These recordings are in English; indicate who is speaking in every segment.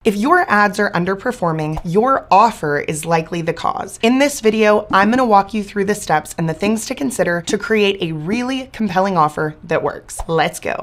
Speaker 1: If your ads are underperforming, your offer is likely the cause. In this video, I'm gonna walk you through the steps and the things to consider to create a really compelling offer that works. Let's go.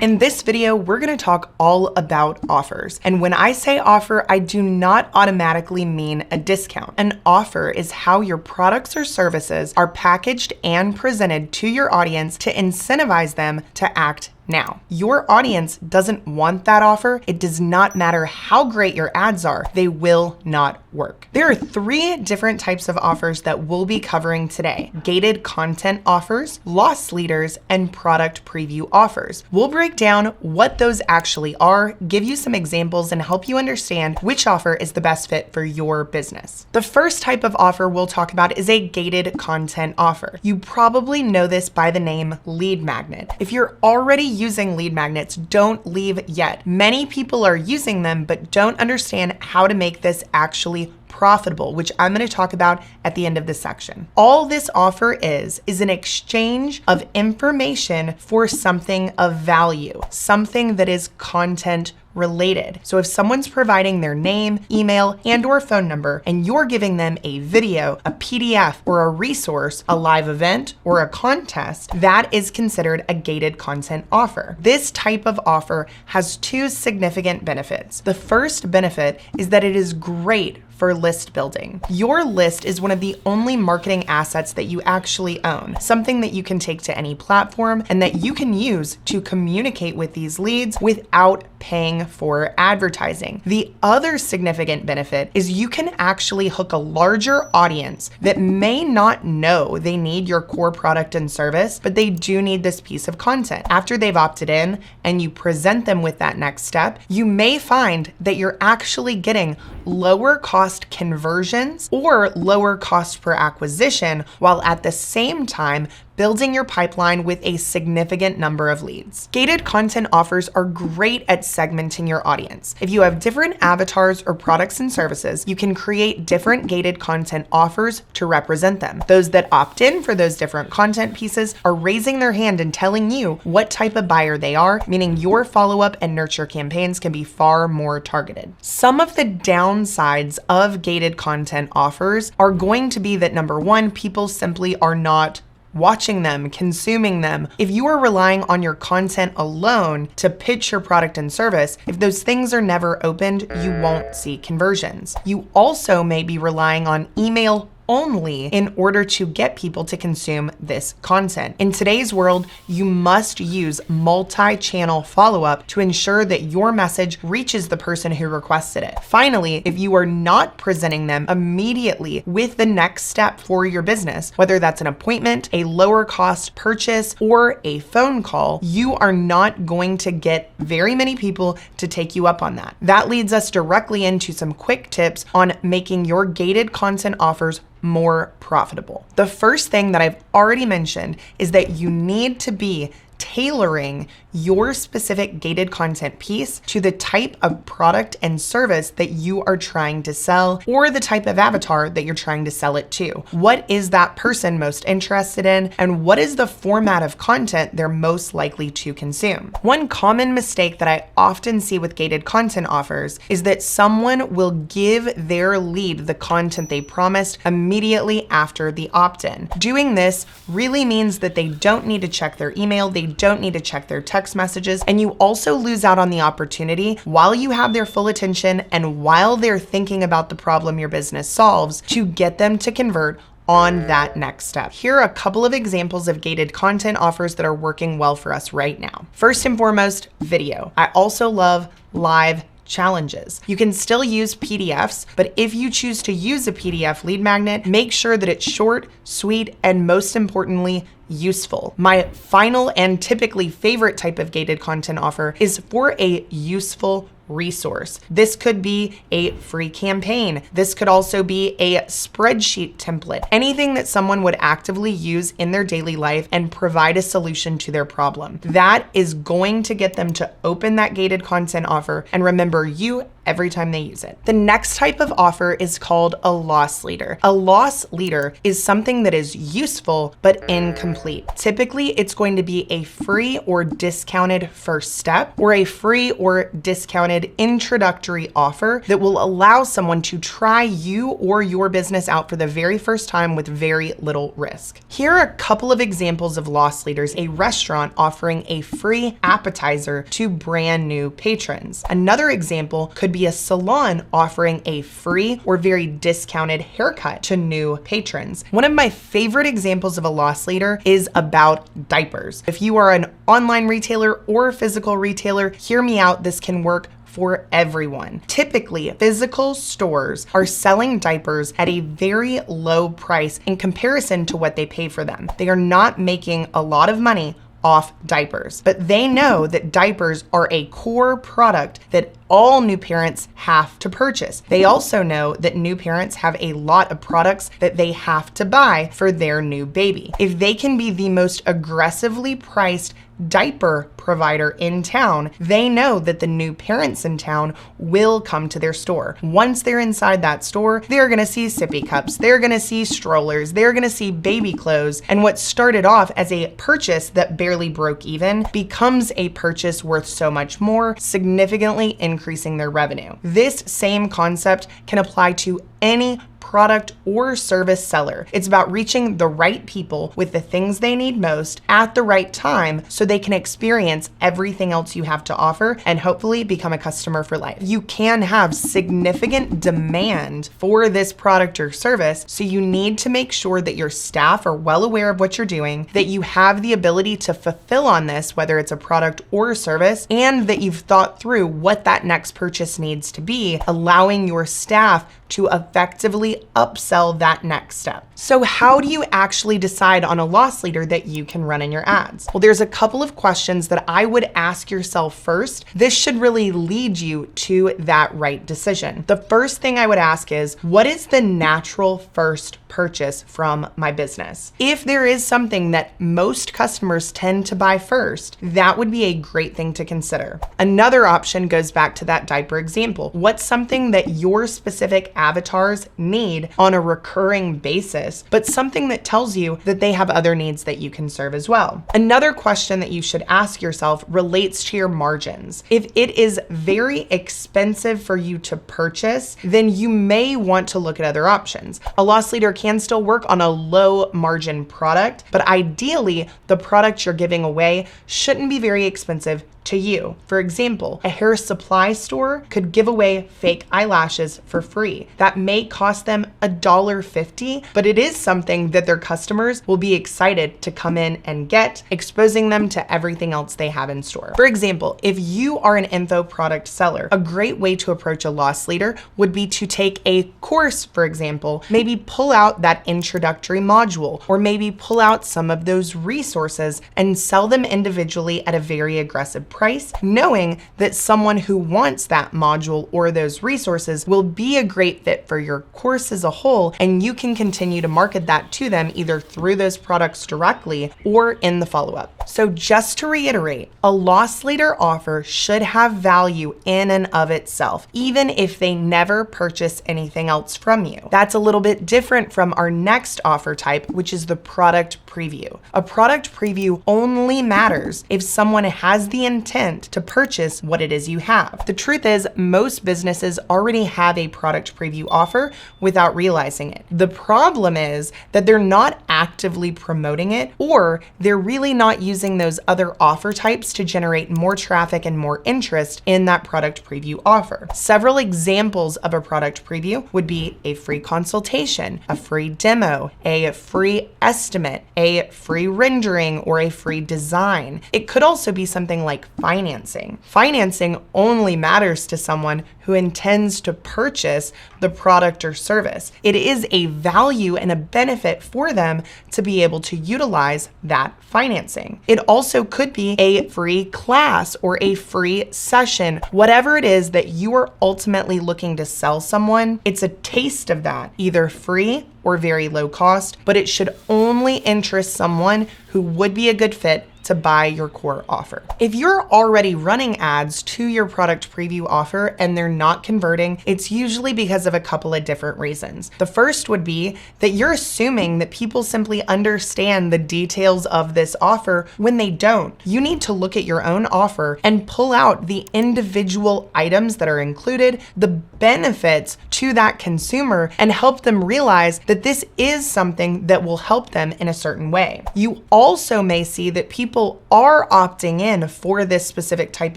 Speaker 1: In this video, we're gonna talk all about offers. And when I say offer, I do not automatically mean a discount. An offer is how your products or services are packaged and presented to your audience to incentivize them to act now. Your audience doesn't want that offer. It does not matter how great your ads are, they will not work. There are three different types of offers that we'll be covering today: gated content offers, loss leaders, and product preview offers. We'll break down what those actually are, give you some examples, and help you understand which offer is the best fit for your business. The first type of offer we'll talk about is a gated content offer. You probably know this by the name lead magnet. If you're already using lead magnets, don't leave yet. Many people are using them but don't understand how to make this actually profitable, which I'm going to talk about at the end of this section. All this offer is an exchange of information for something of value, something that is content related. So if someone's providing their name, email, and/or phone number, and you're giving them a video, a PDF, or a resource, a live event, or a contest, that is considered a gated content offer. This type of offer has two significant benefits. The first benefit is that it is great for list building. Your list is one of the only marketing assets that you actually own, something that you can take to any platform and that you can use to communicate with these leads without paying for advertising. The other significant benefit is you can actually hook a larger audience that may not know they need your core product and service, but they do need this piece of content. After they've opted in and you present them with that next step, you may find that you're actually getting lower cost conversions or lower cost per acquisition, while at the same time building your pipeline with a significant number of leads. Gated content offers are great at segmenting your audience. If you have different avatars or products and services, you can create different gated content offers to represent them. Those that opt in for those different content pieces are raising their hand and telling you what type of buyer they are, meaning your follow-up and nurture campaigns can be far more targeted. Some of the downsides of gated content offers are going to be that, number one, people simply are not watching them, consuming them. If you are relying on your content alone to pitch your product and service, if those things are never opened, you won't see conversions. You also may be relying on email only in order to get people to consume this content. In today's world, you must use multi-channel follow-up to ensure that your message reaches the person who requested it. Finally, if you are not presenting them immediately with the next step for your business, whether that's an appointment, a lower cost purchase, or a phone call, you are not going to get very many people to take you up on that. That leads us directly into some quick tips on making your gated content offers more profitable. The first thing that I've already mentioned is that you need to be tailoring your specific gated content piece to the type of product and service that you are trying to sell, or the type of avatar that you're trying to sell it to. What is that person most interested in, and what is the format of content they're most likely to consume? One common mistake that I often see with gated content offers is that someone will give their lead the content they promised immediately after the opt-in. Doing this really means that they don't need to check their email, they don't need to check their text messages, and you also lose out on the opportunity while you have their full attention and while they're thinking about the problem your business solves to get them to convert on that next step. Here are a couple of examples of gated content offers that are working well for us right now. First and foremost, video. I also love live challenges. You can still use PDFs, but if you choose to use a PDF lead magnet, make sure that it's short, sweet, and most importantly, useful. My final and typically favorite type of gated content offer is for a useful resource. This could be a free campaign. This could also be a spreadsheet template, anything that someone would actively use in their daily life and provide a solution to their problem. That is going to get them to open that gated content offer. And remember, you every time they use it. The next type of offer is called a loss leader. A loss leader is something that is useful but incomplete. Typically, it's going to be a free or discounted first step or a free or discounted introductory offer that will allow someone to try you or your business out for the very first time with very little risk. Here are a couple of examples of loss leaders: a restaurant offering a free appetizer to brand new patrons. Another example could be a salon offering a free or very discounted haircut to new patrons. One of my favorite examples of a loss leader is about diapers. If you are an online retailer or a physical retailer, hear me out, this can work for everyone. Typically, physical stores are selling diapers at a very low price in comparison to what they pay for them. They are not making a lot of money off diapers, but they know that diapers are a core product that all new parents have to purchase. They also know that new parents have a lot of products that they have to buy for their new baby. If they can be the most aggressively priced diaper provider in town, they know that the new parents in town will come to their store. Once they're inside that store, they're gonna see sippy cups, they're gonna see strollers, they're gonna see baby clothes, and what started off as a purchase that barely broke even becomes a purchase worth so much more, significantly increasing their revenue. This same concept can apply to any product or service seller. It's about reaching the right people with the things they need most at the right time so they can experience everything else you have to offer and hopefully become a customer for life. You can have significant demand for this product or service, so you need to make sure that your staff are well aware of what you're doing, that you have the ability to fulfill on this, whether it's a product or a service, and that you've thought through what that next purchase needs to be, allowing your staff to effectively upsell that next step. So how do you actually decide on a loss leader that you can run in your ads? Well, there's a couple of questions that I would ask yourself first. This should really lead you to that right decision. The first thing I would ask is, what is the natural first purchase from my business? If there is something that most customers tend to buy first, that would be a great thing to consider. Another option goes back to that diaper example. What's something that your specific avatars need on a recurring basis, but something that tells you that they have other needs that you can serve as well? Another question that you should ask yourself relates to your margins. If it is very expensive for you to purchase, then you may want to look at other options. A loss leader can still work on a low margin product, but ideally the product you're giving away shouldn't be very expensive to you. For example, a hair supply store could give away fake eyelashes for free. That may cost them $1.50, but it is something that their customers will be excited to come in and get, exposing them to everything else they have in store. For example, if you are an info product seller, a great way to approach a loss leader would be to take a course, for example, maybe pull out that introductory module, or maybe pull out some of those resources and sell them individually at a very aggressive price, knowing that someone who wants that module or those resources will be a great fit for your course as a whole, and you can continue to market that to them either through those products directly or in the follow-up. So just to reiterate, a loss leader offer should have value in and of itself, even if they never purchase anything else from you. That's a little bit different from our next offer type, which is the product preview. A product preview only matters if someone has the intent to purchase what it is you have. The truth is, most businesses already have a product preview offer without realizing it. The problem is that they're not actively promoting it, or they're really not using those other offer types to generate more traffic and more interest in that product preview offer. Several examples of a product preview would be a free consultation, a free demo, a free estimate, a free rendering, or a free design. It could also be something like financing. Financing only matters to someone who intends to purchase the product or service. It is a value and a benefit for them to be able to utilize that financing. It also could be a free class or a free session. Whatever it is that you are ultimately looking to sell someone, it's a taste of that, either free or very low cost, but it should only interest someone who would be a good fit to buy your core offer. If you're already running ads to your product preview offer and they're not converting, it's usually because of a couple of different reasons. The first would be that you're assuming that people simply understand the details of this offer when they don't. You need to look at your own offer and pull out the individual items that are included, the benefits to that consumer, and help them realize that this is something that will help them in a certain way. You also may see that people are opting in for this specific type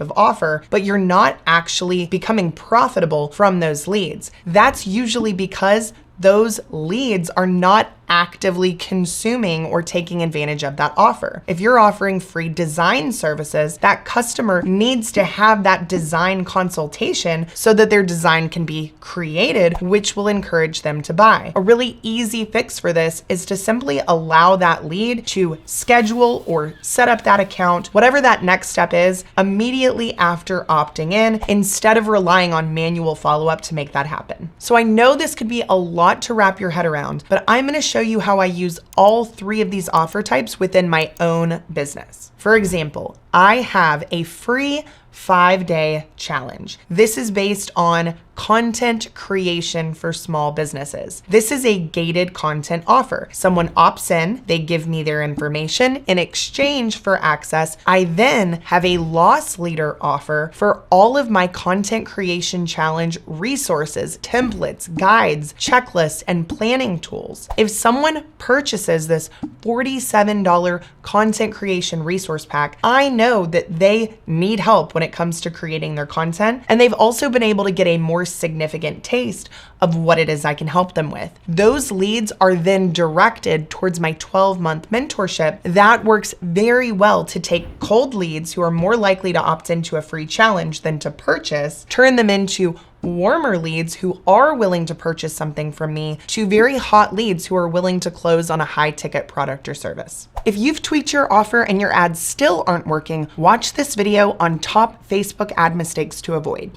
Speaker 1: of offer, but you're not actually becoming profitable from those leads. That's usually because those leads are not actively consuming or taking advantage of that offer. If you're offering free design services, that customer needs to have that design consultation so that their design can be created, which will encourage them to buy. A really easy fix for this is to simply allow that lead to schedule or set up that account, whatever that next step is, immediately after opting in, instead of relying on manual follow-up to make that happen. So I know this could be a lot to wrap your head around, but I'm going to show you how I use all three of these offer types within my own business. For example, I have a free 5-day challenge. This is based on content creation for small businesses. This is a gated content offer. Someone opts in, they give me their information. In exchange for access, I then have a loss leader offer for all of my content creation challenge resources, templates, guides, checklists, and planning tools. If someone purchases this $47 content creation resource pack, I know that they need help when it comes to creating their content, and they've also been able to get a more significant taste of what it is I can help them with. Those leads are then directed towards my 12-month mentorship. That works very well to take cold leads who are more likely to opt into a free challenge than to purchase, turn them into warmer leads who are willing to purchase something from me, to very hot leads who are willing to close on a high ticket product or service. If you've tweaked your offer and your ads still aren't working, watch this video on top Facebook ad mistakes to avoid.